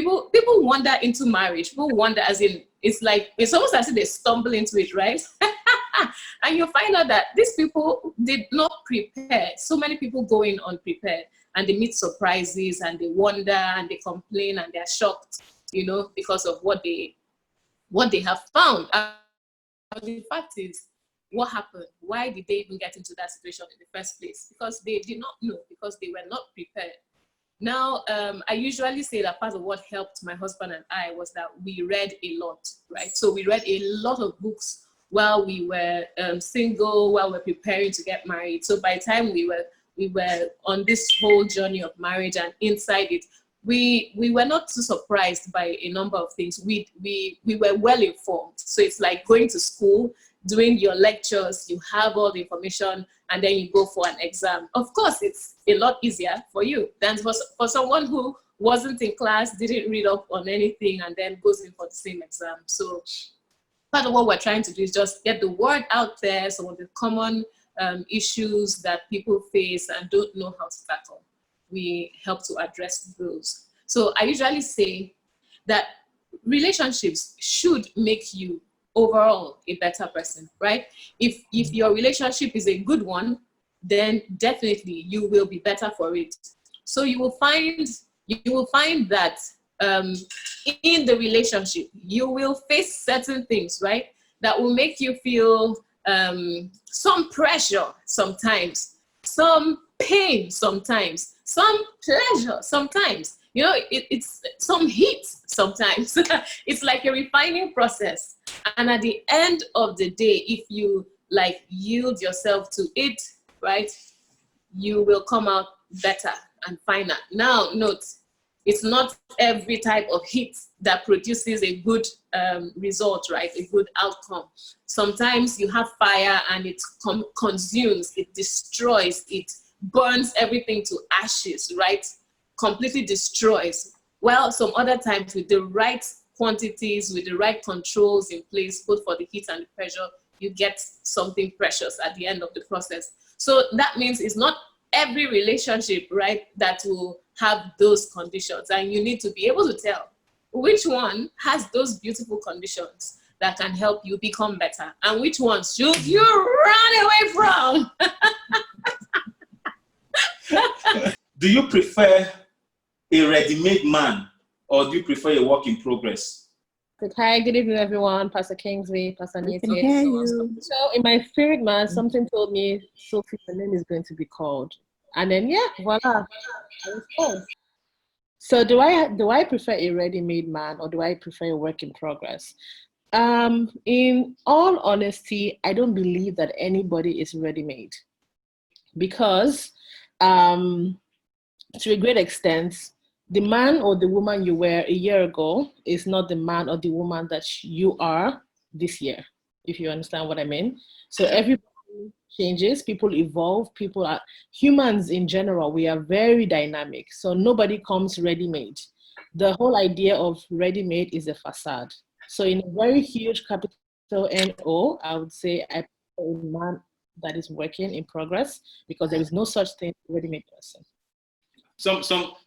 people wander into marriage. People wander as in, it's almost as if they stumble into it, right? And you find out that these people did not prepare. So many people go in unprepared, and they meet surprises, and they wonder, and they complain, and they're shocked, because of what they have found. And the fact is, what happened? Why did they even get into that situation in the first place? Because they did not know, because they were not prepared. Now, I usually say that part of what helped my husband and I was that we read a lot, right? So we read a lot of books while we were single, while we were preparing to get married. So by the time we were on this whole journey of marriage and inside it, we were not too surprised by a number of things. We were well informed. So it's like going to school, doing your lectures, you have all the information, and then you go for an exam. Of course, it's a lot easier for you than for someone who wasn't in class, didn't read up on anything, and then goes in for the same exam. So part of what we're trying to do is just get the word out there, some of the common issues that people face and don't know how to tackle. We help to address those. So I usually say that relationships should make you overall a better person, right? If your relationship is a good one, then definitely you will be better for it. So you will find that in the relationship, you will face certain things, right, that will make you feel some pressure sometimes, some pain sometimes, some pleasure sometimes. It's some heat sometimes. It's like a refining process. And at the end of the day, if you yield yourself to it, right, you will come out better and finer. Now, note, it's not every type of heat that produces a good result, right? A good outcome. Sometimes you have fire and it consumes, it destroys, it burns everything to ashes, right? Completely destroys. Well, some other times with the right quantities, with the right controls in place, both for the heat and the pressure, you get something precious at the end of the process. So that means it's not every relationship, right, that will have those conditions. And you need to be able to tell which one has those beautiful conditions that can help you become better, and which ones should you run away from. Do you prefer a ready-made man, or do you prefer a work in progress? Hi, good evening, everyone. Pastor Kingsley, Pastor Anietie. So in my spirit, man, something told me, Sophie, the name is going to be called. And then, voila, I was called. So do I prefer a ready-made man, or do I prefer a work in progress? In all honesty, I don't believe that anybody is ready-made, because to a great extent, the man or the woman you were a year ago is not the man or the woman that you are this year, if you understand what I mean. So everybody changes, people evolve, humans in general, we are very dynamic. So nobody comes ready-made. The whole idea of ready-made is a facade. So in a very huge capital N-O, I would say I prefer a man that is working in progress, because there is no such thing as a ready-made person.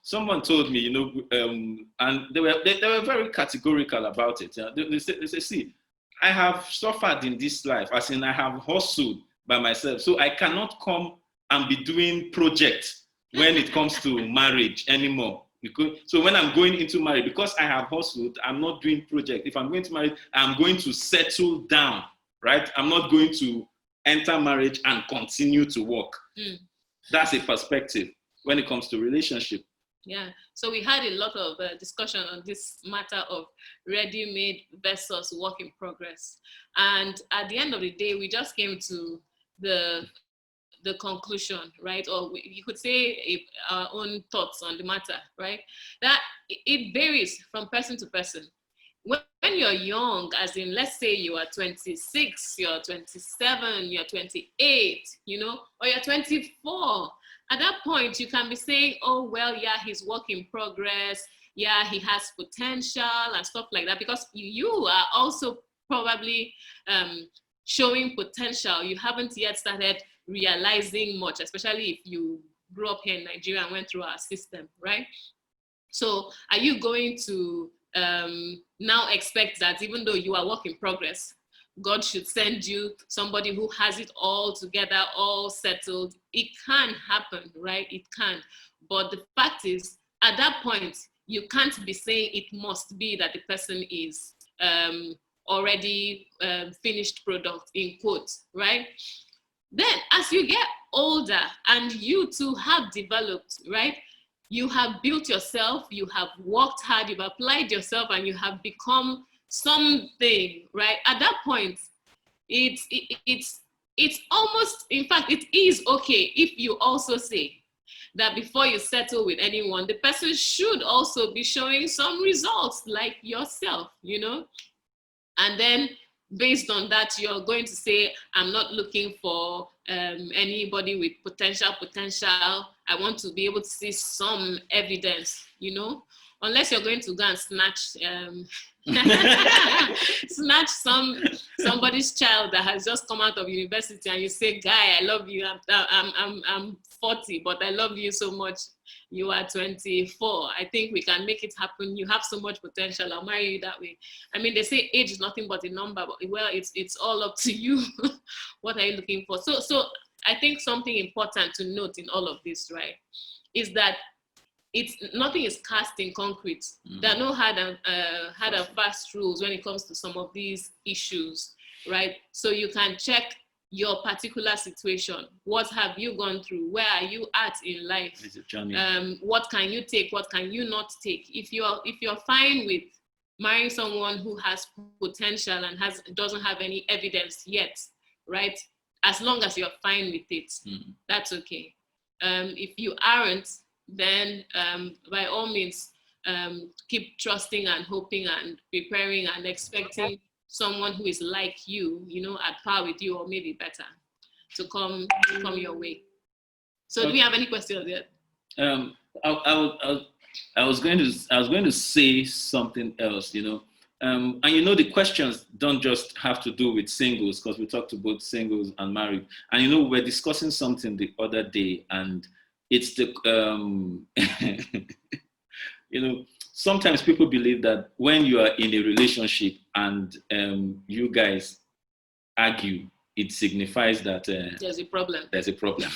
Someone told me, and they were very categorical about it. They say, see, I have suffered in this life, as in I have hustled by myself, so I cannot come and be doing projects when it comes to marriage anymore. So when I'm going into marriage, because I have hustled, I'm not doing project. If I'm going to marry, I'm going to settle down, right? I'm not going to enter marriage and continue to work. That's a perspective when it comes to relationship. Yeah, so we had a lot of discussion on this matter of ready-made versus work in progress. And at the end of the day, we just came to the conclusion, right? Or you could say our own thoughts on the matter, right? That it varies from person to person. When you're young, as in, let's say you are 26, you're 27, you're 28, or you're 24, at that point, you can be saying, oh, well, yeah, he's work in progress. Yeah, he has potential and stuff like that, because you are also probably showing potential. You haven't yet started realizing much, especially if you grew up here in Nigeria and went through our system, right? So are you going to now expect that even though you are work in progress, God should send you somebody who has it all together, all settled? It can happen, right? It can. But the fact is, at that point, you can't be saying it must be that the person is already finished product, in quotes, right? Then as you get older and you too have developed, right? You have built yourself, you have worked hard, you've applied yourself, and you have become something, right? At that point, it's almost, in fact, it is okay if you also say that before you settle with anyone, the person should also be showing some results like yourself, you know? And then based on that, you're going to say, I'm not looking for anybody with potential. I want to be able to see some evidence, you know? Unless you're going to go and snatch snatch somebody's child that has just come out of university, and you say, guy, I love you. I'm 40, but I love you so much. You are 24. I think we can make it happen. You have so much potential. I'll marry you that way. I mean, they say age is nothing but a number, but well, it's all up to you. What are you looking for? So I think something important to note in all of this, right, is that nothing is cast in concrete. There are no hard and fast rules when it comes to some of these issues, right? So you can check your particular situation. What have you gone through? Where are you at in life? It's a journey. What can you take? What can you not take? If you're fine with marrying someone who has potential and doesn't have any evidence yet, right? As long as you're fine with it, that's okay. If you aren't, then by all means, keep trusting and hoping and preparing and expecting someone who is like you, you know, at par with you or maybe better, to come your way. So do we have any questions yet? I was going to say something else, you know. And you know, the questions don't just have to do with singles, because we talked to both singles and married. And you know, we were discussing something the other day, and it's the you know, sometimes people believe that when you are in a relationship and you guys argue, it signifies that there's a problem. There's a problem.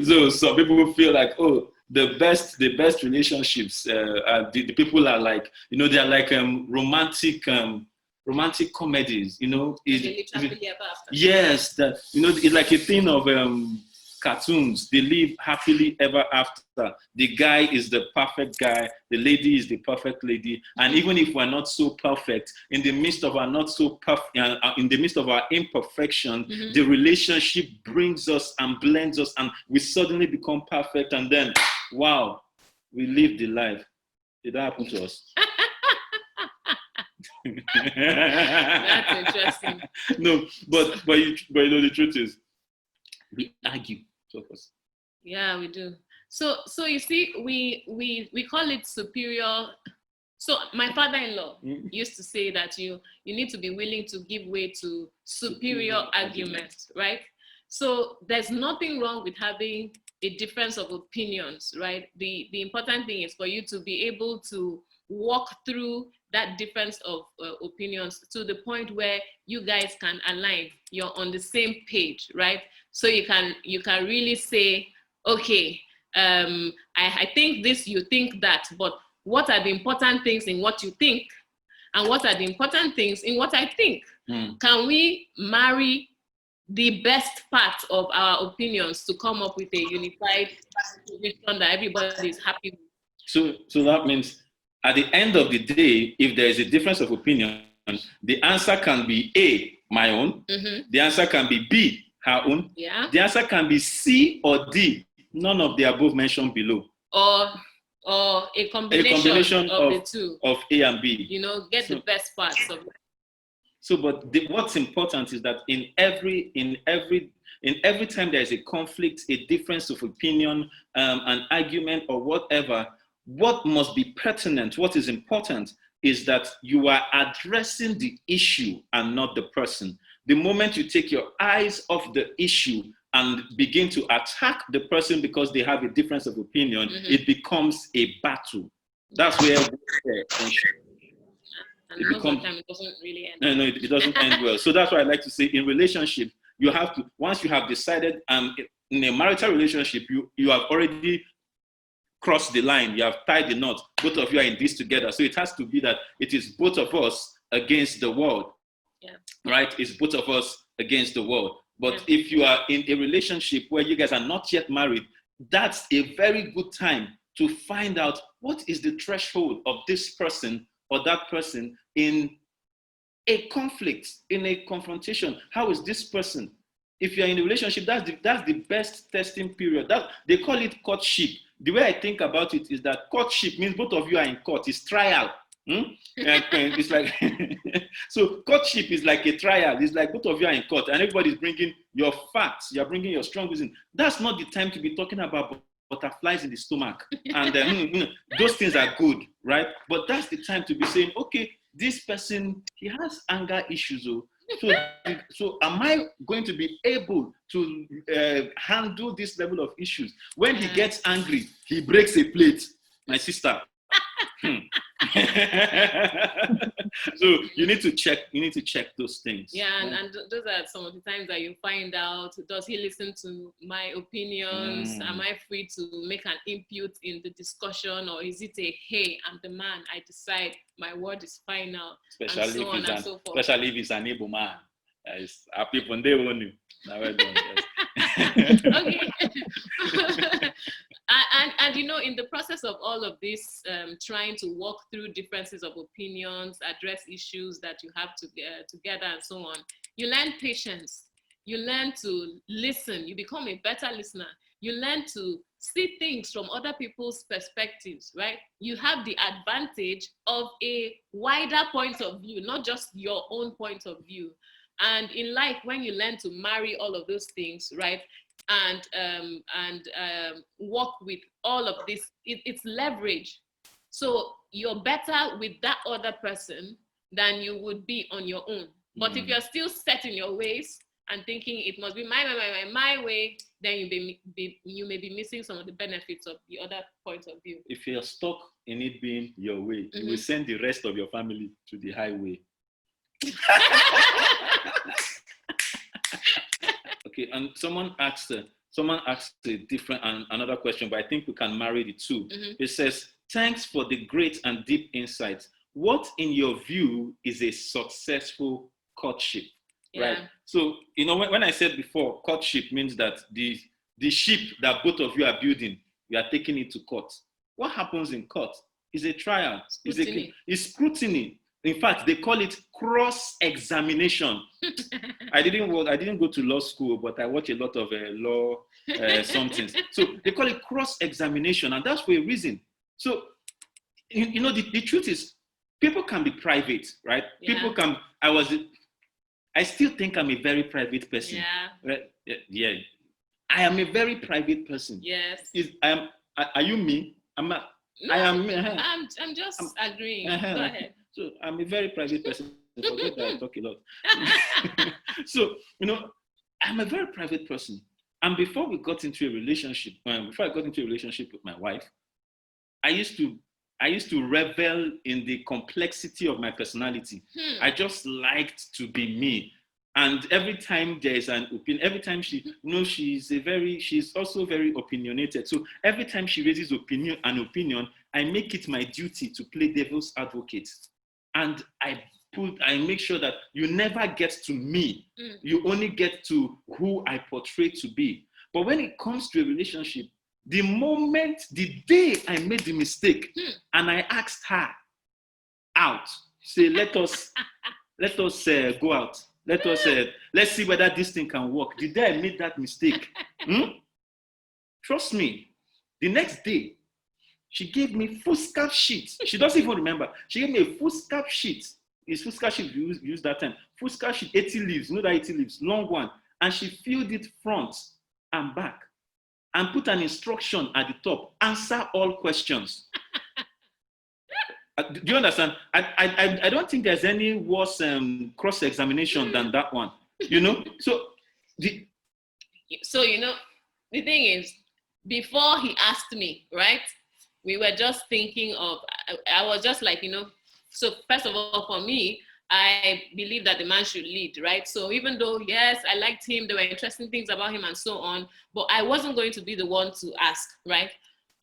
so some people feel like, oh, the best relationships are the people are like, you know, they are like romantic comedies, you know. Yes, that, you know, it's like a thing of cartoons. They live happily ever after. The guy is the perfect guy, the lady is the perfect lady, and even if we're not so perfect, in the midst of our not so perfect, in the midst of our imperfection, the relationship brings us and blends us, and we suddenly become perfect, and then, wow, we live the life. Did that happen to us? That's interesting. No, but you know, the truth is, we argue. Focus. Yeah, we do. So you see, we call it superior. So my father-in-law used to say that you need to be willing to give way to superior arguments, right? So there's nothing wrong with having a difference of opinions, right? The important thing is for you to be able to walk through that difference of opinions to the point where you guys can align. You're on the same page, right? So you can really say, okay, I think this, you think that, but what are the important things in what you think? And what are the important things in what I think? Can we marry the best part of our opinions to come up with a unified solution that everybody is happy with? So that means at the end of the day, if there is a difference of opinion, the answer can be A, my own. The answer can be B, her own. Yeah. The answer can be C or D, none of the above mentioned below. Or a combination of the two. Of A and B. You know, get the best parts of it. So, but what's important is that in every time there is a conflict, a difference of opinion, an argument or whatever, what must be pertinent, what is important is that you are addressing the issue and not the person. The moment you take your eyes off the issue and begin to attack the person because they have a difference of opinion, it becomes a battle. That's where and most of the time it doesn't really end. No, it doesn't end well. So that's why I like to say in relationship, you have to, once you have decided, in a marital relationship, you have already crossed the line, you have tied the knot, both of you are in this together. So it has to be that it is both of us against the world, right? It's both of us against the world. But if you are in a relationship where you guys are not yet married, that's a very good time to find out what is the threshold of this person or that person in a conflict, in a confrontation. How is this person? If you're in a relationship, that's the best testing period. They call it courtship. The way I think about it is that courtship means both of you are in court. It's trial. And it's like so courtship is like a trial. It's like both of you are in court and everybody's bringing your facts. You're bringing your strong reason. That's not the time to be talking about butterflies in the stomach. And those things are good, right? But that's the time to be saying, okay, this person, he has anger issues. So am I going to be able to handle this level of issues? When he gets angry, he breaks a plate, my sister. So you need to check those things. And those are some of the times that you find out, does he listen to my opinions? Am I free to make an input in the discussion, or is it a hey, I'm the man, I decide, my word is final, Especially and so on and so forth. Especially if it's an able man. Our people, they won't know. Okay. and in the process of all of this, trying to walk through differences of opinions, address issues that you have together and so on, you learn patience, you learn to listen, you become a better listener, you learn to see things from other people's perspectives, right? You have the advantage of a wider point of view, not just your own point of view. And in life, when you learn to marry all of those things, right, and work with all of this, it's leverage. So you're better with that other person than you would be on your own. But if you're still set in your ways and thinking it must be my way, then you may be missing some of the benefits of the other point of view. If you're stuck in it being your way, you will send the rest of your family to the highway. Okay, and someone asked a different another question, but I think we can marry the two. It says, thanks for the great and deep insights. What, in your view, is a successful courtship? Right. So, when I said before, courtship means that the ship that both of you are building, you are taking it to court. What happens in court is a trial. It's scrutiny. In fact, they call it cross-examination. I didn't go to law school, but I watch a lot of law something. So they call it cross-examination, and that's for a reason. So, the truth is, people can be private, right? People can. I still think I'm a very private person. Yeah. I am a very private person. Yes. Are you me? I'm not. No, I am. I'm just agreeing. Go ahead. So I'm a very private person. Forget that I talk a lot. So, I'm a very private person. And before I got into a relationship with my wife, I used to revel in the complexity of my personality. I just liked to be me. And every time there is an opinion, every time she's also very opinionated. So every time she raises an opinion, I make it my duty to play devil's advocate. And I make sure that you never get to me. You only get to who I portray to be. But when it comes to a relationship, the day I made the mistake and I asked her out, say, let us go out. Let's see whether this thing can work. The day I made that mistake, trust me, the next day, she gave me foolscap sheet. She doesn't even remember. She gave me a foolscap sheet. It's foolscap sheet you use that time. Foolscap sheet, 80 leaves. You know that 80 leaves, long one. And she filled it front and back and put an instruction at the top. Answer all questions. Do you understand? I don't think there's any worse cross-examination than that one. So So, the thing is, before he asked me, right, we were just thinking of, I was just like, so first of all, for me, I believe that the man should lead, right? So even though, yes, I liked him, there were interesting things about him and so on, but I wasn't going to be the one to ask, right?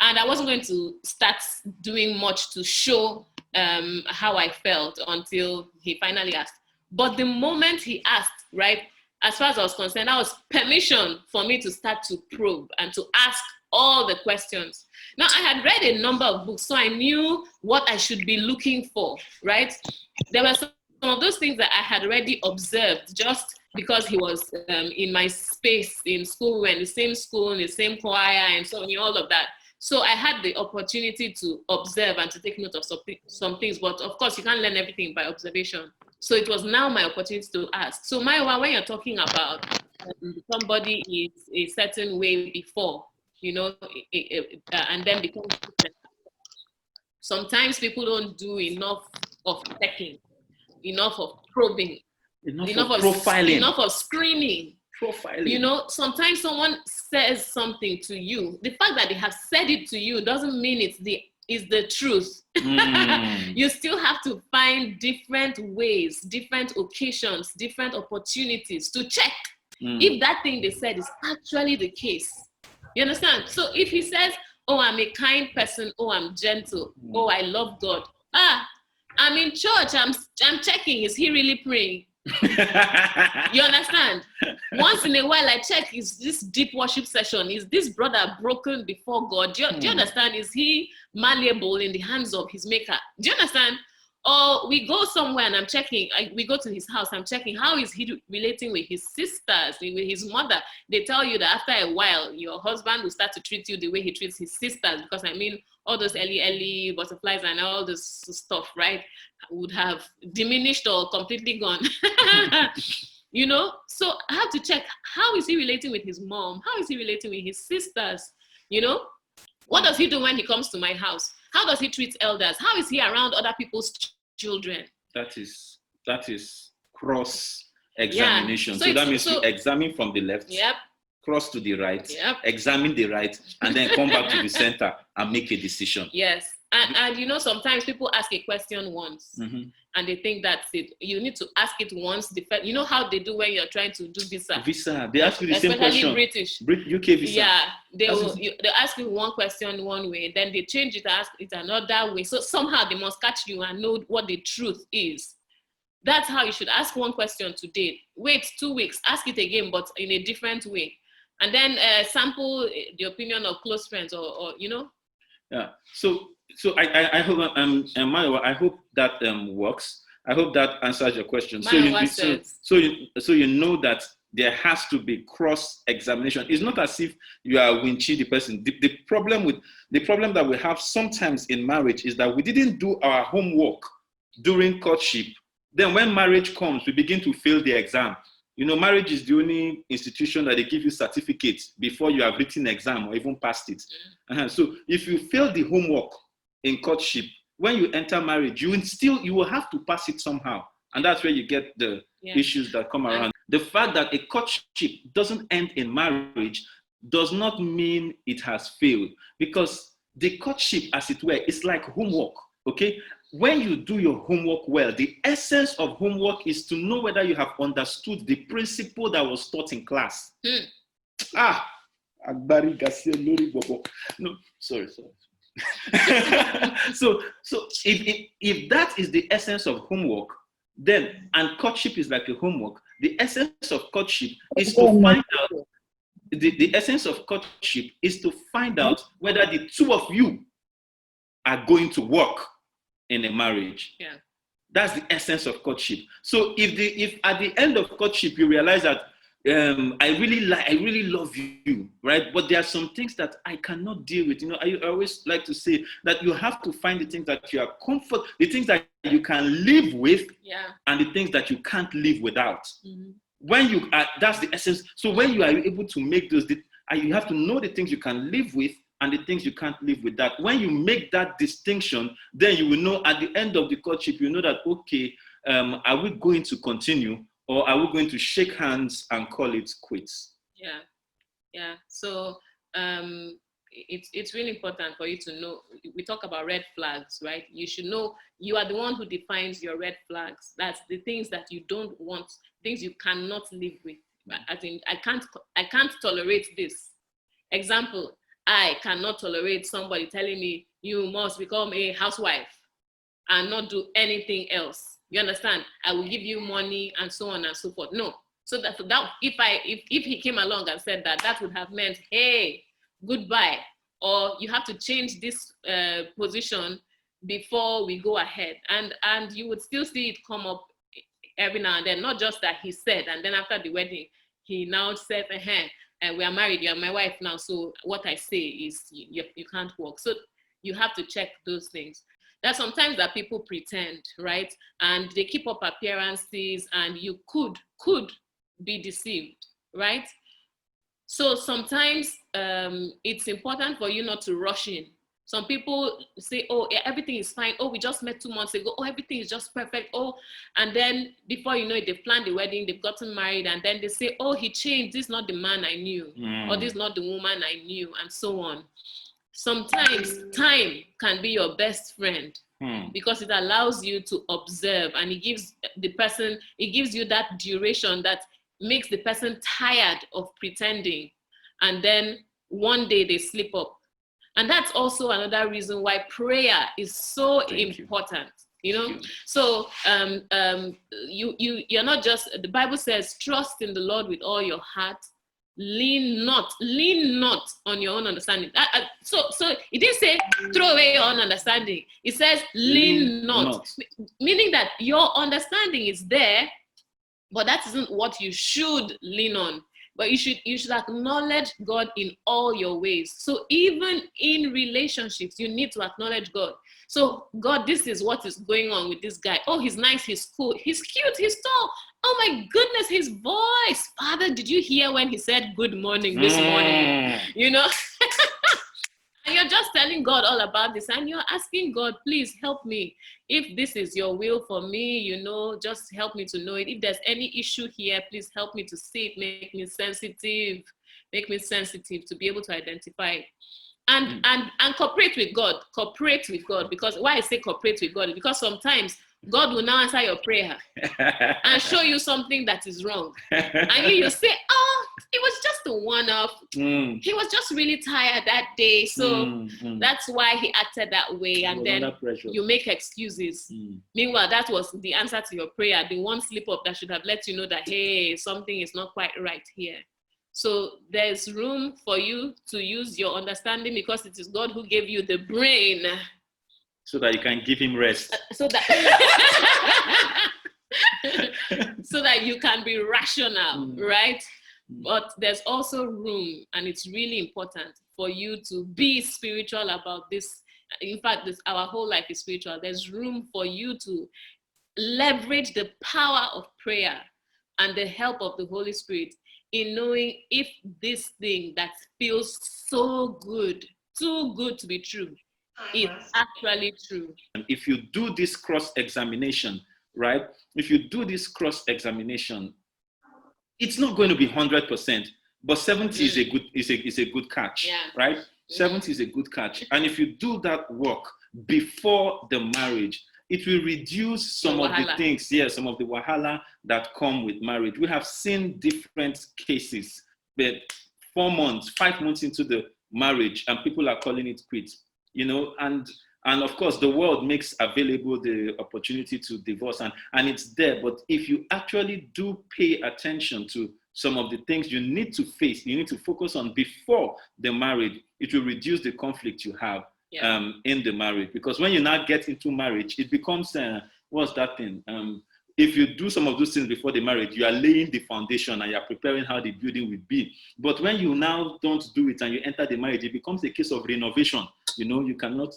And I wasn't going to start doing much to show how I felt until he finally asked. But the moment he asked, right, as far as I was concerned, that was permission for me to start to probe and to ask all the questions. Now, I had read a number of books, so I knew what I should be looking for, right? There were some of those things that I had already observed just because he was in my space in school. We were in the same school, in the same choir, and so on, all of that. So I had the opportunity to observe and to take note of some things, but of course, you can't learn everything by observation. So it was now my opportunity to ask. So Maiwa, when you're talking about somebody is a certain way before, and then becomes different. Sometimes people don't do enough of checking, enough of probing, enough of profiling, enough of screening. Profiling. Sometimes someone says something to you. The fact that they have said it to you doesn't mean it's the truth. You still have to find different ways, different occasions, different opportunities to check if that thing they said is actually the case. You understand? So if he says, oh, I'm a kind person, oh, I'm gentle, oh, I love God. I'm in church, I'm checking, is he really praying? You understand? Once in a while I check, is this deep worship session, is this brother broken before God? Do you understand? Is he malleable in the hands of his maker? Do you understand? Or we go somewhere and I'm checking, we go to his house, I'm checking, how is he relating with his sisters, with his mother? They tell you that after a while, your husband will start to treat you the way he treats his sisters, because all those early butterflies and all this stuff, right, would have diminished or completely gone. So I have to check, how is he relating with his mom? How is he relating with his sisters? What does he do when he comes to my house? How does he treat elders? How is he around other people's children? That is cross-examination. Yeah. So that means you examine from the left, cross to the right, examine the right, and then come back to the center and make a decision. Yes. And sometimes people ask a question once and they think that's it. You need to ask it once. You know how they do when you're trying to do visa? They ask you the same question. Especially British. UK visa. Yeah. They ask you one question one way, then they change it, ask it another way. So somehow they must catch you and know what the truth is. That's how you should ask one question today. Wait 2 weeks, ask it again, but in a different way. And then sample the opinion of close friends or. Yeah. So I hope Maiwa, I hope that works. I hope that answers your question. So you know that there has to be cross-examination. It's not as if you are winching the person. The problem that we have sometimes in marriage is that we didn't do our homework during courtship. Then when marriage comes, we begin to fail the exam. Marriage is the only institution that they give you certificates before you have written exam or even passed it. So if you fail the homework in courtship, when you enter marriage, you will have to pass it somehow. And that's where you get the issues that come around. The fact that a courtship doesn't end in marriage does not mean it has failed, because the courtship, as it were, is like homework, okay? When you do your homework well, the essence of homework is to know whether you have understood the principle that was taught in class. Agbari Garcia Lori Bobo. No, sorry. So if that is the essence of homework, then, and courtship is like a homework, the essence of courtship is to find out, the essence of courtship is to find out whether the two of you are going to work in a marriage. Yeah. That's the essence of courtship. So if at the end of courtship you realize that I really love you, right? But there are some things that I cannot deal with. I always like to say that you have to find the things that you are comfortable, the things that you can live with, and the things that you can't live without. When you are, that's the essence. So when you are able to make those, you have to know the things you can live with and the things you can't live with. That when you make that distinction, then you will know at the end of the courtship, you know that, okay, are we going to continue, or are we going to shake hands and call it quits? Yeah. Yeah. So it's really important for you to know. We talk about red flags, right? You should know you are the one who defines your red flags. That's the things that you don't want, things you cannot live with. I think I can't tolerate this. Example, I cannot tolerate somebody telling me you must become a housewife and not do anything else. You understand? I will give you money and so on and so forth. No. So that if he came along and said that, that would have meant, hey, goodbye, or you have to change this position before we go ahead. And you would still see it come up every now and then, not just that he said, and then after the wedding, he now said, and we are married, you are my wife now, so what I say is you can't walk. So you have to check those things. There's sometimes that people pretend, right? And they keep up appearances, and you could be deceived, right? So sometimes it's important for you not to rush in. Some people say, oh, everything is fine. Oh, we just met 2 months ago. Oh, everything is just perfect. Oh, and then before you know it, they've planned the wedding, they've gotten married, and then they say, oh, he changed. This is not the man I knew, or this is not the woman I knew, and so on. Sometimes time can be your best friend because it allows you to observe, and it gives you that duration that makes the person tired of pretending, and then one day they slip up. And that's also another reason why prayer is so important. You know, so you're not just, the Bible says, trust in the Lord with all your heart. Lean not on your own understanding. So it didn't say throw away your own understanding. It says lean not, meaning that your understanding is there, but that isn't what you should lean on. But you should acknowledge God in all your ways. So even in relationships, you need to acknowledge God. So God, this is what is going on with this guy. Oh, he's nice, he's cool, he's cute, he's tall. Oh my goodness, his voice. Father, did you hear when he said good morning this morning? You know? And you're just telling God all about this, and you're asking God, please help me. If this is your will for me, you know, just help me to know it. If there's any issue here, please help me to see it. Make me sensitive to be able to identify it. And cooperate with God. Because why I say cooperate with God is because sometimes God will now answer your prayer and show you something that is wrong. And you say, oh, it was just a one-off. He was just really tired that day. So that's why he acted that way. And then you make excuses. Meanwhile, that was the answer to your prayer. The one slip up that should have let you know that, hey, something is not quite right here. So there's room for you to use your understanding because it is God who gave you the brain. So that you can give him rest. So that you can be rational, right? But there's also room, and it's really important for you to be spiritual about this. In fact, our whole life is spiritual. There's room for you to leverage the power of prayer and the help of the Holy Spirit in knowing if this thing that feels so good, too good to be true, is actually true. And if you do this cross-examination, right? If you do this cross-examination, it's not going to be 100%, but 70 is a good catch, right? 70 is a good catch. And if you do that work before the marriage, it will reduce some of the things, some of the wahala that come with marriage. We have seen different cases, but 4 months, 5 months into the marriage, and people are calling it quits. You know, and of course, the world makes available the opportunity to divorce, and it's there. But if you actually do pay attention to some of the things you need to face, you need to focus on before the marriage, it will reduce the conflict you have in the marriage. Because when you now get into marriage, it becomes, what's that thing? If you do some of those things before the marriage, you are laying the foundation and you are preparing how the building will be. But when you now don't do it and you enter the marriage, it becomes a case of renovation. You know, you cannot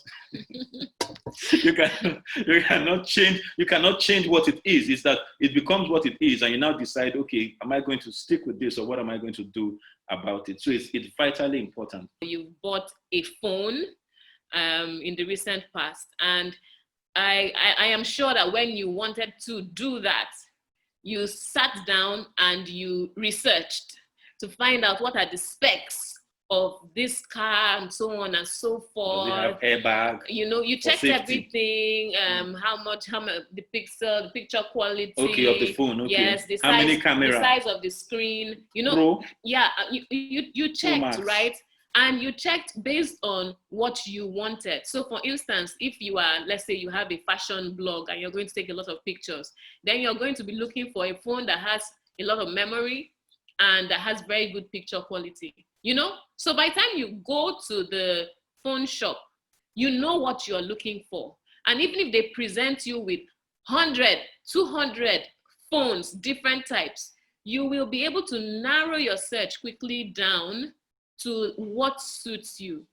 change what it is. It's that it becomes what it is, and you now decide, okay, am I going to stick with this, or what am I going to do about it? So it's vitally important. You bought a phone in the recent past, and I am sure that when you wanted to do that, you sat down and you researched, to find out what are the specs of this car and so on and so forth. Does it have airbag? You know, you checked everything, how much, the picture quality. Okay, of the phone. Okay. Yes, the how size, many cameras? the size of the screen. You know, Pro? yeah, you checked, right? And you checked based on what you wanted. So for instance, if you are, let's say you have a fashion blog and you're going to take a lot of pictures, then you're going to be looking for a phone that has a lot of memory and that has very good picture quality, you know? So by the time you go to the phone shop, you know what you're looking for. And even if they present you with 100, 200 phones, different types, you will be able to narrow your search quickly down to what suits you.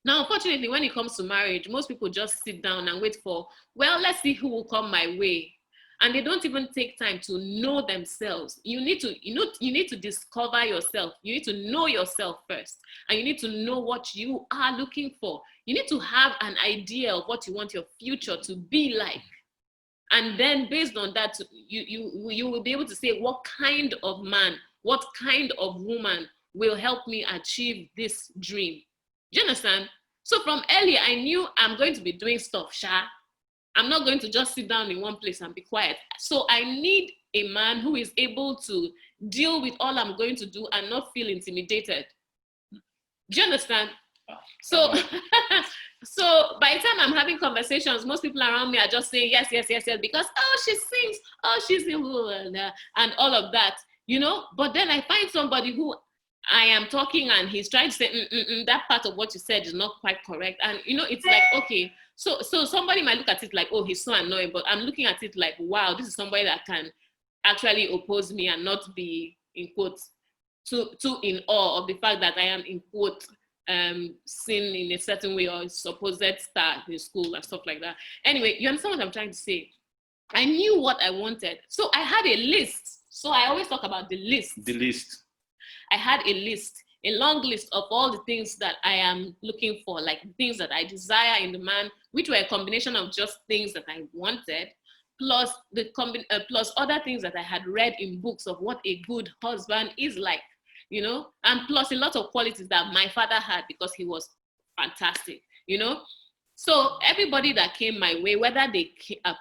Now, unfortunately, when it comes to marriage, most people just sit down and wait for, well, let's see who will come my way. And they don't even take time to know themselves. You need to discover yourself. You need to know yourself first. And you need to know what you are looking for. You need to have an idea of what you want your future to be like. And then based on that, you will be able to say what kind of man, what kind of woman will help me achieve this dream. Do you understand? So from earlier, I knew I'm going to be doing stuff, Sha. I'm not going to just sit down in one place and be quiet. So I need a man who is able to deal with all I'm going to do and not feel intimidated. Do you understand? So, so by the time I'm having conversations, most people around me are just saying yes, yes, yes, yes, because, oh, she sings, oh, she's in, and all of that, you know? But then I find somebody who I am talking and he's trying to say, that part of what you said is not quite correct. And, you know, it's like, okay, so somebody might look at it like, oh, he's so annoying, but I'm looking at it like, wow, this is somebody that can actually oppose me and not be, in quotes, too in awe of the fact that I am, in quote, seen in a certain way or supposed star in school and stuff like that. Anyway, you understand what I'm trying to say? I knew what I wanted. So I had a list. So I always talk about the list. The list. I had a list, a long list of all the things that I am looking for, like things that I desire in the man, which were a combination of just things that I wanted, plus plus other things that I had read in books of what a good husband is like, you know, and plus a lot of qualities that my father had because he was fantastic, you know. So everybody that came my way, whether they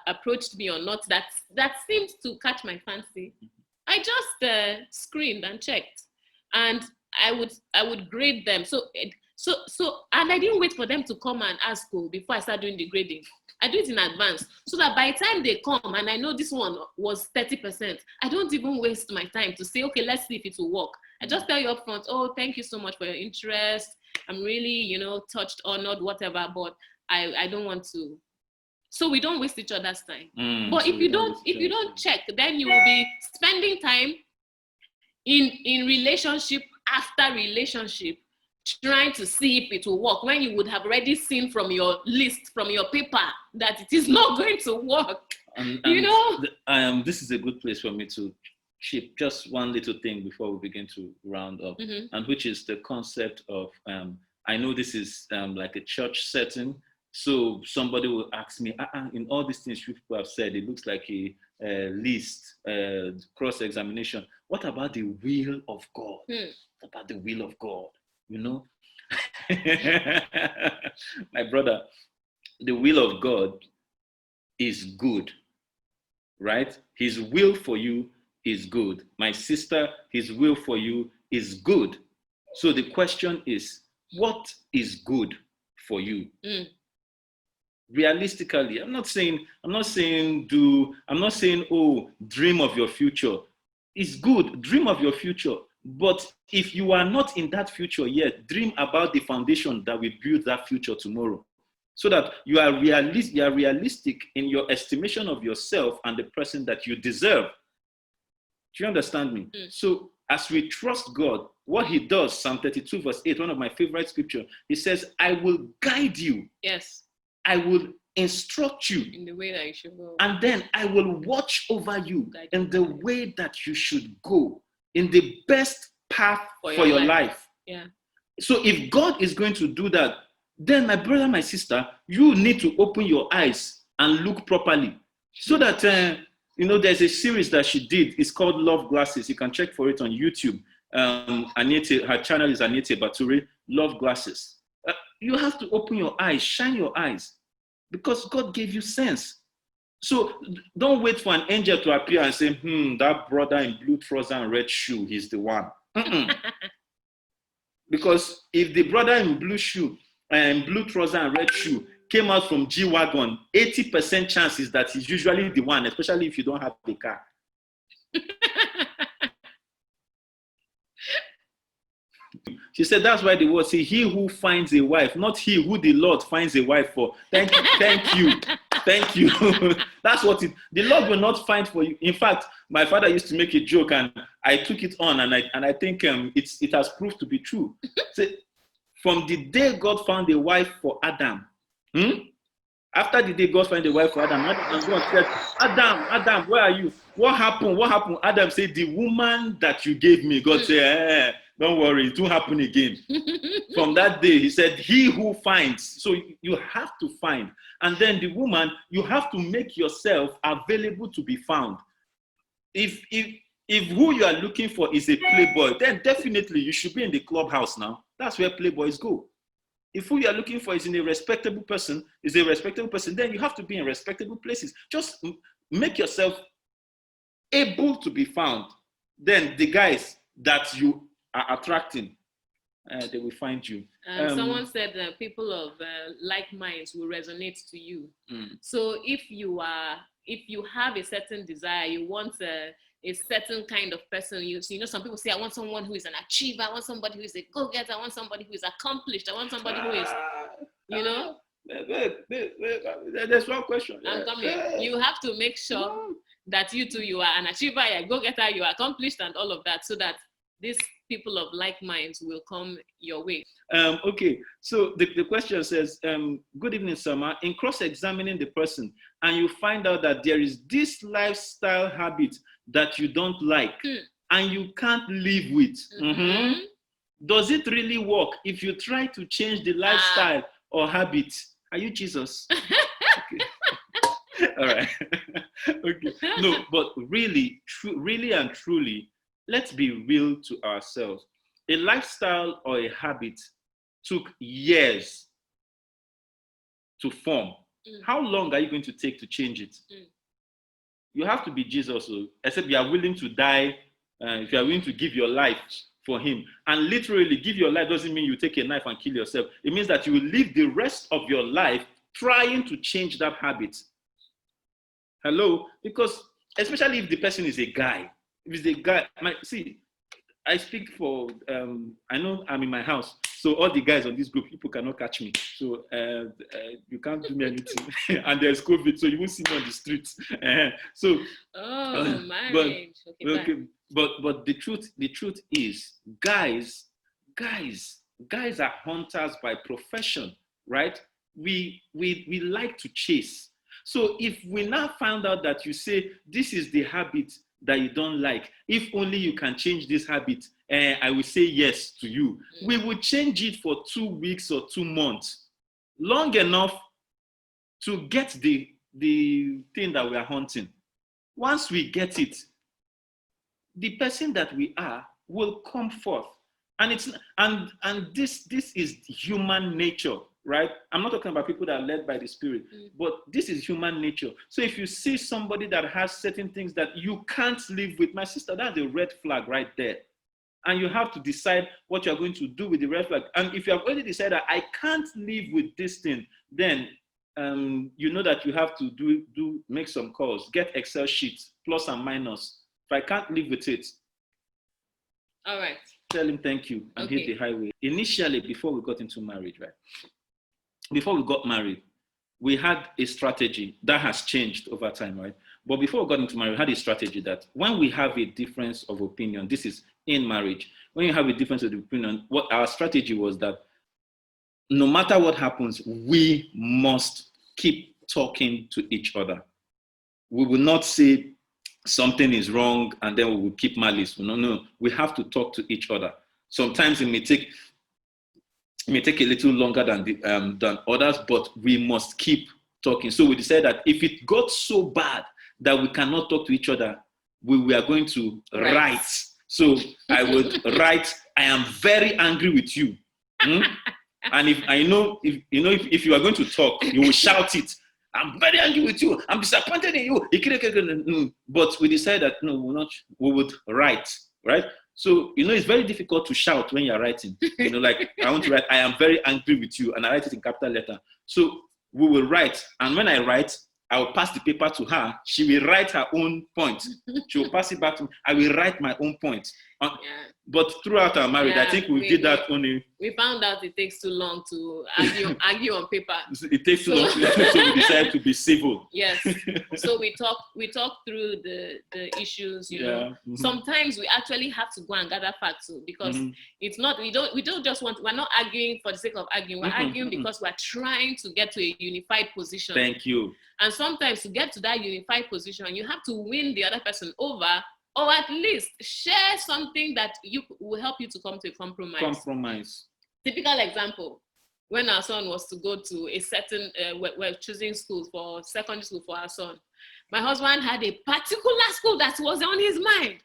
approached me or not, that seemed to catch my fancy, I just screened and checked. And I would grade them. So and I didn't wait for them to come and ask before I start doing the grading. I do it in advance so that by the time they come and I know this one was 30%, I don't even waste my time to say, okay, let's see if it will work. I just tell you up front, oh, thank you so much for your interest. I'm really, you know, touched, honored, whatever, but I don't want to. So we don't waste each other's time. But if you don't check, then you will be spending time in relationship after relationship trying to see if it will work when you would have already seen from your list, from your paper, that it is not going to work. You know? This is a good place for me to chip just one little thing before we begin to round up, and which is the concept of, I know this is like a church setting, so somebody will ask me, in all these things you people have said, it looks like a list, cross-examination. What about the will of God? What about the will of God? You know? My brother, the will of God is good, right? His will for you is good. My sister, his will for you is good. So the question is, what is good for you? Realistically, I'm not saying, oh, dream of your future. It's good, dream of your future. But if you are not in that future yet, dream about the foundation that will build that future tomorrow. So that you are realistic in your estimation of yourself and the person that you deserve. Do you understand me? So as we trust God, what he does, Psalm 32 verse 8, one of my favorite scripture, he says, I will guide you. Yes. I will instruct you in the way that you should go. And then I will watch over you in the way that you should go, in the best path for your life. Yeah. So if God is going to do that, then my brother, my sister, you need to open your eyes and look properly. So that, there's a series that she did. It's called Love Glasses. You can check for it on YouTube. Anietie, her channel is Anietie Baturi, Love Glasses. You have to open your eyes, shine your eyes, because God gave you sense. So don't wait for an angel to appear and say, that brother in blue trouser and red shoe, he's the one. Because if the brother in blue shoe and blue trouser and red shoe came out from G-Wagon, 80% chances that he's usually the one, especially if you don't have the car. She said, that's why the word say, he who finds a wife, not he who the Lord finds a wife for. Thank you, thank you, thank you. That's what the Lord will not find for you. In fact, my father used to make a joke, and I took it on, and I think it has proved to be true. So, from the day God found a wife for Adam, after the day God found a wife for Adam, God said, Adam, where are you? What happened? What happened? Adam said, the woman that you gave me. God said, don't worry, it won't happen again. From that day, he said, he who finds. So you have to find. And then the woman, you have to make yourself available to be found. If who you are looking for is a playboy, then definitely you should be in the clubhouse now. That's where playboys go. If who you are looking for is a respectable person, then you have to be in respectable places. Just make yourself able to be found. Then the guys that you are attracting, they will find you. Someone said that people of like minds will resonate to you. So if you have a certain desire, you want a certain kind of person. You know, some people say, I want someone who is an achiever. I want somebody who is a go-getter. I want somebody who is accomplished. I want somebody who is, you know. There's one question. I'm coming. You have to make sure that you are an achiever, you're a go-getter, you are accomplished, and all of that, so that these people of like minds will come your way. Okay, so the question says, good evening, Sama. In cross-examining the person, and you find out that there is this lifestyle habit that you don't like, and you can't live with. Does it really work if you try to change the lifestyle or habit? Are you Jesus? Okay. All right. Okay. No, but really and truly, let's be real to ourselves. A lifestyle or a habit took years to form. How long are you going to take to change it? You have to be Jesus, except you are willing to die, if you are willing to give your life for him. And literally, give your life doesn't mean you take a knife and kill yourself. It means that you will live the rest of your life trying to change that habit. Hello? Because especially if the person is a guy. If it's a guy, see, I speak for, I know I'm in my house, so all the guys on this group, people cannot catch me. So you can't do me anything. And there's COVID, so you won't see me on the streets. But the truth is, guys are hunters by profession, right? We like to chase. So if we now found out that you say, this is the habit that you don't like, if only you can change this habit, I will say yes to you. We will change it for 2 weeks or 2 months, long enough to get the thing that we are hunting. Once we get it, the person that we are will come forth. And this is human nature, right? I'm not talking about people that are led by the Spirit, but this is human nature. So if you see somebody that has certain things that you can't live with, my sister, that's a red flag right there. And you have to decide what you're going to do with the red flag. And if you have already decided that I can't live with this thing, then you know that you have to make some calls, get Excel sheets, plus and minus. If I can't live with it, all right, tell him thank you and hit the highway. Initially, before we got into marriage, right? Before we got married, we had a strategy that has changed over time, right? But before we got into marriage, we had a strategy that when we have a difference of opinion, this is in marriage, when you have a difference of opinion, what our strategy was that no matter what happens, we must keep talking to each other. We will not say something is wrong and then we will keep malice. No, we have to talk to each other. Sometimes it may take a little longer than others, but we must keep talking. So we decided that if it got so bad that we cannot talk to each other, we are going to write So I would write, I am very angry with you. And if you are going to talk, you will shout it. I'm very angry with you. I'm disappointed in you. But we decided that no, we would write, right? So, it's very difficult to shout when you're writing. Like I want to write, I am very angry with you, and I write it in capital letter. So we will write, and when I write, I will pass the paper to her. She will write her own point. She will pass it back to me. I will write my own point. But throughout our marriage, I think we did that only. We found out it takes too long to argue on paper. It takes too long, so we decided to be civil. Yes. So we talk through the issues. Sometimes we actually have to go and gather facts because it's not. We don't just want. We're not arguing for the sake of arguing. We're arguing because we're trying to get to a unified position. Thank you. And sometimes to get to that unified position, you have to win the other person over, or at least share something that will help you to come to a compromise. Typical example, when our son was to go to a certain, we're choosing schools for secondary school for our son. My husband had a particular school that was on his mind.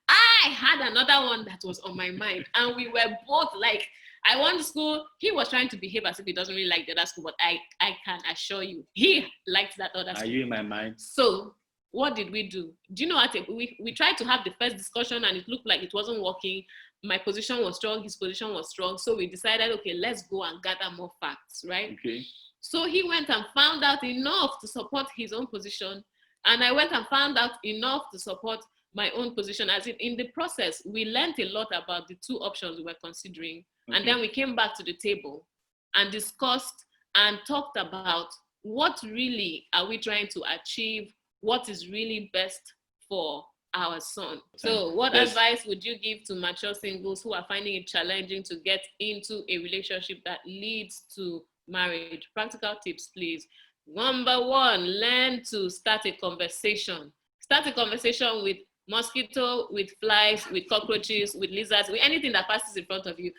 I had another one that was on my mind. And we were both like, I want school. He was trying to behave as if he doesn't really like the other school, but I can assure you, he liked that other school. Are you in my mind? So what did we do? Do you know what? We tried to have the first discussion and it looked like it wasn't working. My position was strong, his position was strong. So we decided, okay, let's go and gather more facts, right? Okay. So he went and found out enough to support his own position. And I went and found out enough to support my own position. As in the process, we learned a lot about the two options we were considering. Okay. And then we came back to the table and discussed and talked about what really are we trying to achieve, what is really best for our son. So what advice would you give to mature singles who are finding it challenging to get into a relationship that leads to marriage? Practical tips, please. Number one, learn to start a conversation. Start a conversation with mosquito, with flies, with cockroaches, with lizards, with anything that passes in front of you.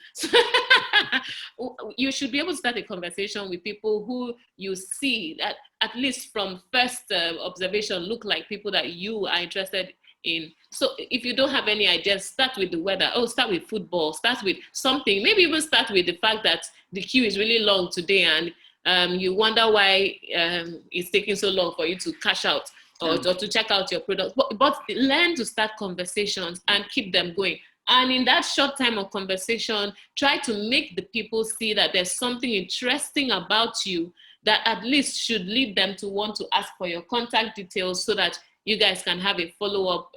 You should be able to start a conversation with people who you see that, at least from first observation, look like people that you are interested in. So if you don't have any ideas, start with the weather. Start with football. Start with something. Maybe even start with the fact that the queue is really long today and you wonder why it's taking so long for you to cash out or to check out your product. But learn to start conversations and keep them going. And in that short time of conversation, try to make the people see that there's something interesting about you that at least should lead them to want to ask for your contact details so that you guys can have a follow-up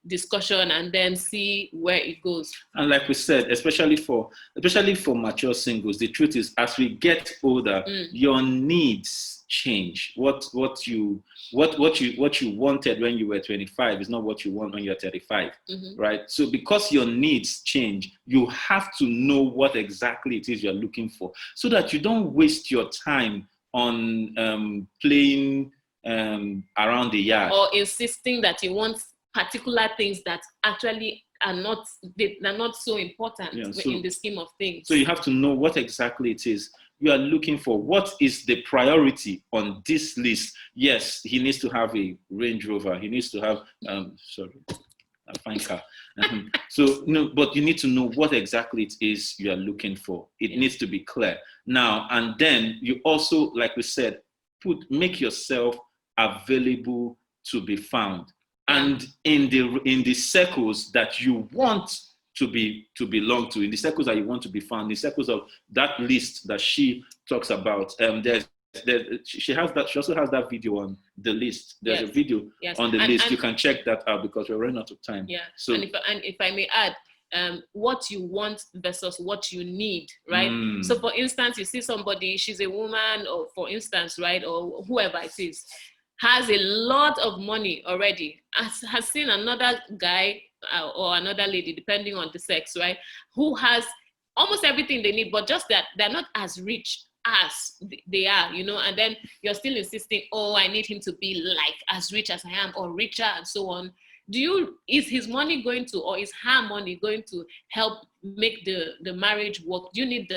discussion and then see where it goes. And like we said, especially for mature singles, the truth is, as we get older, your needs change. What you wanted when you were 25 is not what you want when you're 35, right? So because your needs change, you have to know what exactly it is you're looking for, so that you don't waste your time on playing around the yard, or insisting that you want particular things that actually are not so important in the scheme of things. So you have to know what exactly it is you are looking for. What is the priority on this list? Yes, he needs to have a Range Rover. He needs to have a fine car. So but you need to know what exactly it is you are looking for. It needs to be clear now. And then you also, like we said, make yourself available to be found, and in the circles that you want to belong to, in the circles that you want to be found, the circles of that list that she talks about. She also has that video on the list. There's a video on the list. And you can check that out because we're running out of time. Yeah. So and if I may add, what you want versus what you need, right? So for instance, you see somebody, she's a woman, or for instance, right, or whoever it is, has a lot of money already, has seen another guy or another lady, depending on the sex, right, who has almost everything they need, but just that they're not as rich as they are, and then you're still insisting, I need him to be like as rich as I am, or richer, and so on. Is his money going to, or is her money going to help make the marriage work? Do you need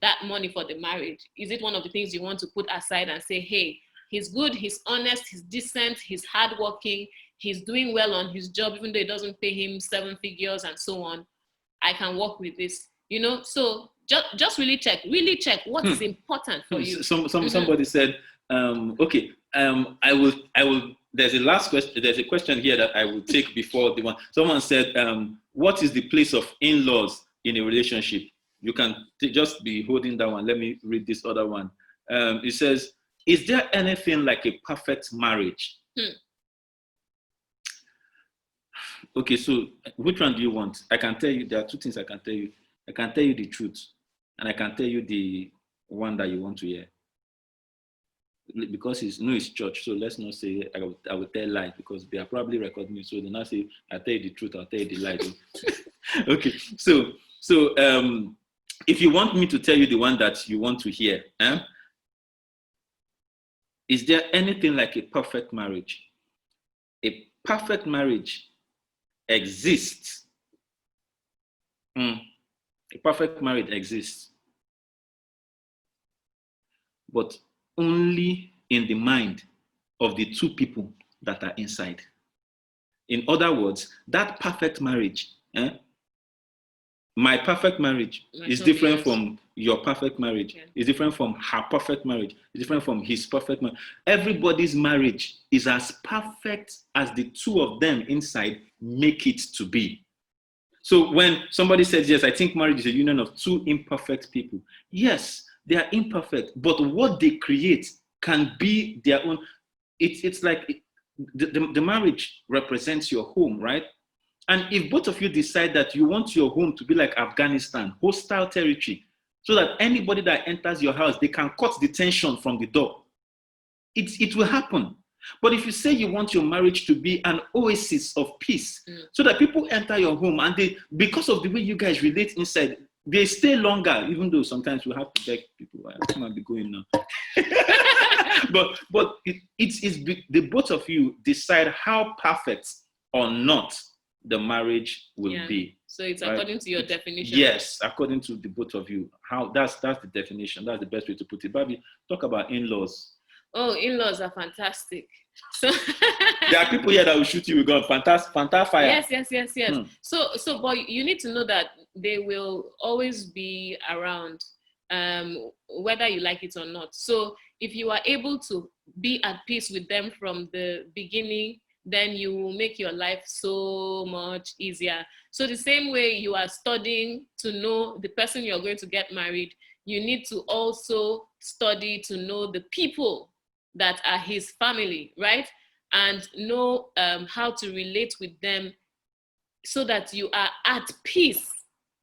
that money for the marriage? Is it one of the things you want to put aside and say, hey, he's good, he's honest, he's decent, he's hardworking, he's doing well on his job, even though it doesn't pay him 7 figures and so on. I can work with this, you know. So just really check what is important for you. Somebody said, okay, I will. There's a last question. There's a question here that I will take before the one. Someone said, what is the place of in-laws in a relationship? You can just be holding that one. Let me read this other one. It says, is there anything like a perfect marriage? Okay, so which one do you want? I can tell you, there are 2 things I can tell you. I can tell you the truth, and I can tell you the one that you want to hear. Because it's church, so let's not say I will tell lies, because they are probably recording me. So they not say I'll tell you the truth, I'll tell you the lies. Okay, so if you want me to tell you the one that you want to hear, is there anything like a perfect marriage? A perfect marriage exists. A perfect marriage exists, but only in the mind of the 2 people that are inside. In other words, that perfect marriage, my perfect marriage is different from your perfect marriage. Okay. It's different from her perfect marriage. It's different from his perfect marriage. Everybody's marriage is as perfect as the 2 of them inside make it to be. So when somebody says, yes, I think marriage is a union of 2 imperfect people. Yes, they are imperfect, but what they create can be their own. It's like the marriage represents your home, right? And if both of you decide that you want your home to be like Afghanistan, hostile territory, so that anybody that enters your house, they can cut the tension from the door, it will happen. But if you say you want your marriage to be an oasis of peace, so that people enter your home and they, because of the way you guys relate inside, they stay longer, even though sometimes we have to beg people, I might be going now. but it's the both of you decide how perfect or not the marriage will be. So it's right? According to your definition. Yes, according to the both of you. How that's the definition. That's the best way to put it. Bobby, talk about in-laws. Oh, in-laws are fantastic. So there are people here that will shoot you with gun. Fantastic fire. Yes. So, but you need to know that they will always be around, whether you like it or not. So if you are able to be at peace with them from the beginning, then you will make your life so much easier. So the same way you are studying to know the person you're going to get married, you need to also study to know the people that are his family, right? And know how to relate with them so that you are at peace.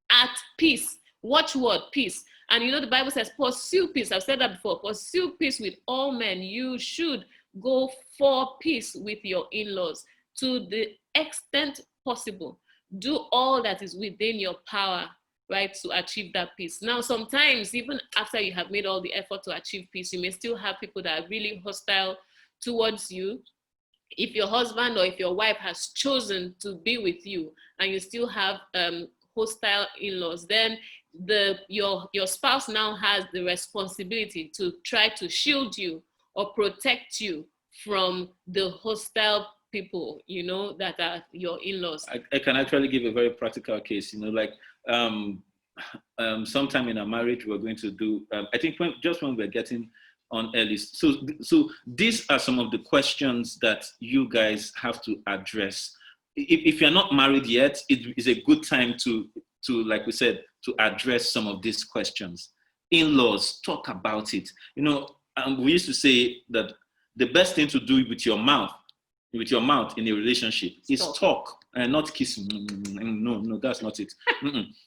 At peace. Watch word, peace. And you know the Bible says, pursue peace. I've said that before. Pursue peace with all men. You should go for peace with your in-laws to the extent possible. Do all that is within your power, right, to achieve that peace. Now, sometimes, even after you have made all the effort to achieve peace, you may still have people that are really hostile towards you. If your husband or if your wife has chosen to be with you and you still have hostile in-laws, then your spouse now has the responsibility to try to shield you or protect you from the hostile people, you know, that are your in-laws. I can actually give a very practical case, you know, like sometime in our marriage, we're going to do, I think when we're getting on early. So these are some of the questions that you guys have to address. If you're not married yet, it is a good time to, like we said, to address some of these questions. In-laws, talk about it. You know, we used to say that the best thing to do with your mouth in a relationship is talk and not kissing. No, that's not it.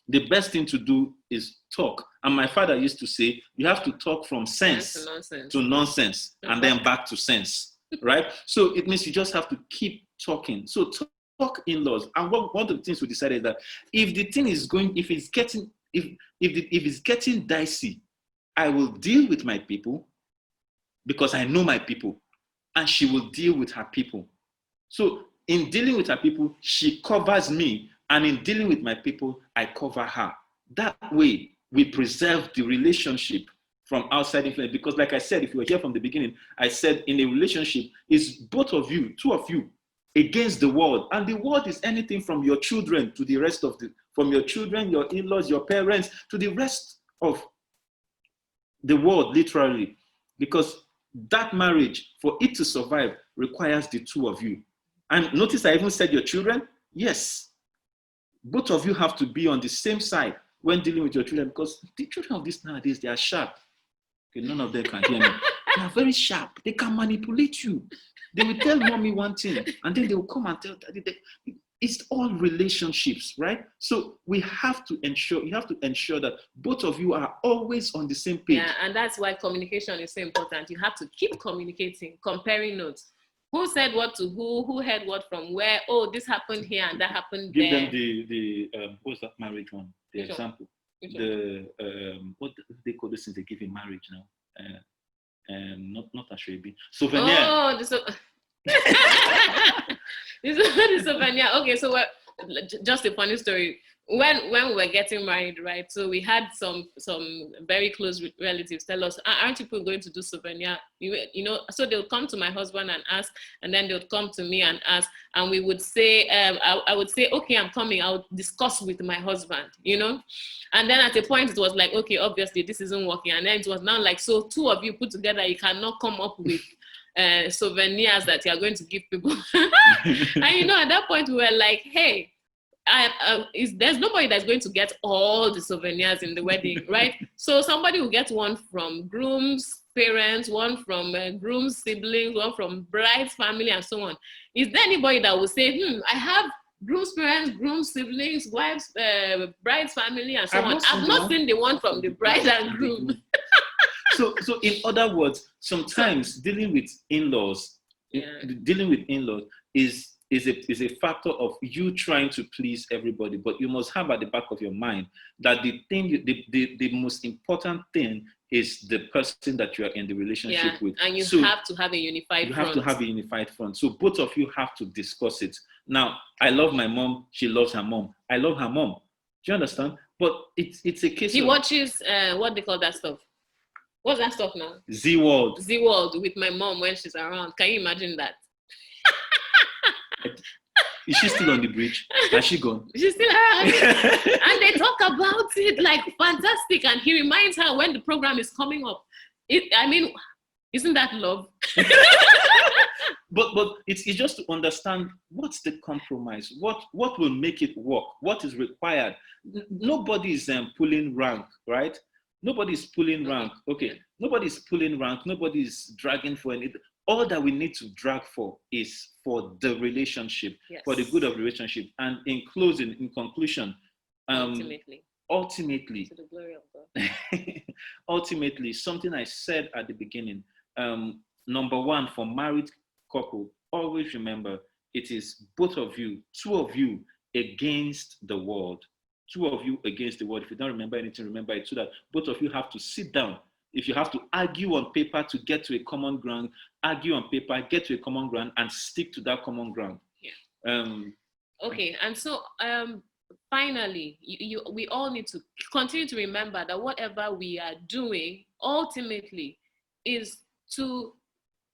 The best thing to do is talk. And my father used to say, you have to talk from sense to nonsense and then back to sense, right? So it means you just have to keep talking. So talk in-laws. And one of the things we decided that if the thing is going, if it's getting dicey, I will deal with my people because I know my people, and she will deal with her people. So in dealing with her people, she covers me, and in dealing with my people, I cover her. That way, we preserve the relationship from outside influence. Because like I said, if you were here from the beginning, I said in a relationship, it's both of you, 2 of you, against the world. And the world is anything from your children to the rest of from your children, your in-laws, your parents, to the rest of the world, literally. Because that marriage, for it to survive, requires the two of you. And notice I even said your children. Yes. Both of you have to be on the same side when dealing with your children, because the children of this nowadays, they are sharp. Okay, none of them can hear me. They are very sharp. They can manipulate you. They will tell mommy one thing, and then they will come and tell daddy. It's all relationships, right? So you have to ensure that both of you are always on the same page. Yeah, and that's why communication is so important. You have to keep communicating, comparing notes. Who said what to who heard what from where? Oh, this happened here and that happened there. Give them the what's that marriage one? The Which example. Which What do they call this thing they give in marriage now? Not Ashwebi. Souvenir. Oh, the souvenir. Okay, so just a funny story. When we were getting married, right? So we had some very close relatives tell us, aren't you people going to do souvenir? You know, so they would come to my husband and ask, and then they would come to me and ask, and we would say, I would say, okay, I'm coming. I would discuss with my husband, you know. And then at a point it was like, okay, obviously this isn't working. And then it was now like, so two of you put together, you cannot come up with souvenirs that you are going to give people. And you know, at that point we were like, hey, there's nobody that's going to get all the souvenirs in the wedding, right? So somebody will get one from groom's parents, one from groom's siblings, one from bride's family, and so on. Is there anybody that will say, I have groom's parents, groom's siblings, wife's, bride's family, and so on? I've not seen the one from the bride and groom. So in other words, sometimes dealing with in-laws is a factor of you trying to please everybody, but you must have at the back of your mind that the most important thing is the person that you are in the relationship with. And you have to have a unified front. You have to have a unified front. So both of you have to discuss it. Now, I love my mom. She loves her mom. I love her mom. Do you understand? But it's a case He watches, what they call that stuff? What's that stuff now? Z-World. Z-World with my mom when she's around. Can you imagine that? Is she still on the bridge? Has she gone? She's still around. And they talk about it like fantastic. And he reminds her when the program is coming up. Isn't that love? But it's just to understand what's the compromise, what will make it work, what is required. Nobody is pulling rank, right? Nobody's pulling rank. Okay, nobody's pulling rank. Nobody's dragging for anything. All that we need to drag for is for the relationship, for the good of the relationship. And in conclusion, ultimately, to the glory of God. Ultimately, something I said at the beginning, number one, for married couple, always remember it is both of you, two of you against the world. Two of you against the world. If you don't remember anything, remember it, so that both of you have to sit down. If you have to argue on paper to get to a common ground, argue on paper, get to a common ground, and stick to that common ground. Yeah. Okay, and so finally, we all need to continue to remember that whatever we are doing ultimately is to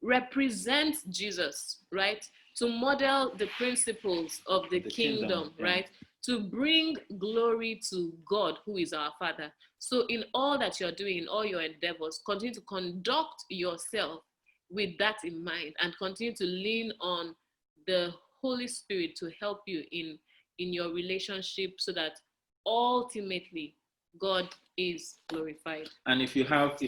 represent Jesus, right? To model the principles of the kingdom, right? To bring glory to God, who is our Father. So in all that you're doing, in all your endeavors, continue to conduct yourself with that in mind, and continue to lean on the Holy Spirit to help you in your relationship, so that ultimately God is glorified. And if you have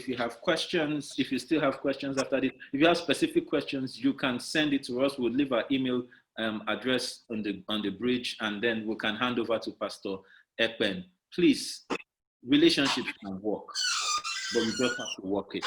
questions, if you still have questions after this, if you have specific questions, you can send it to us. We'll leave our email address on the bridge, and then we can hand over to Pastor Ekpen. Please, relationships can work, but we just have to work it.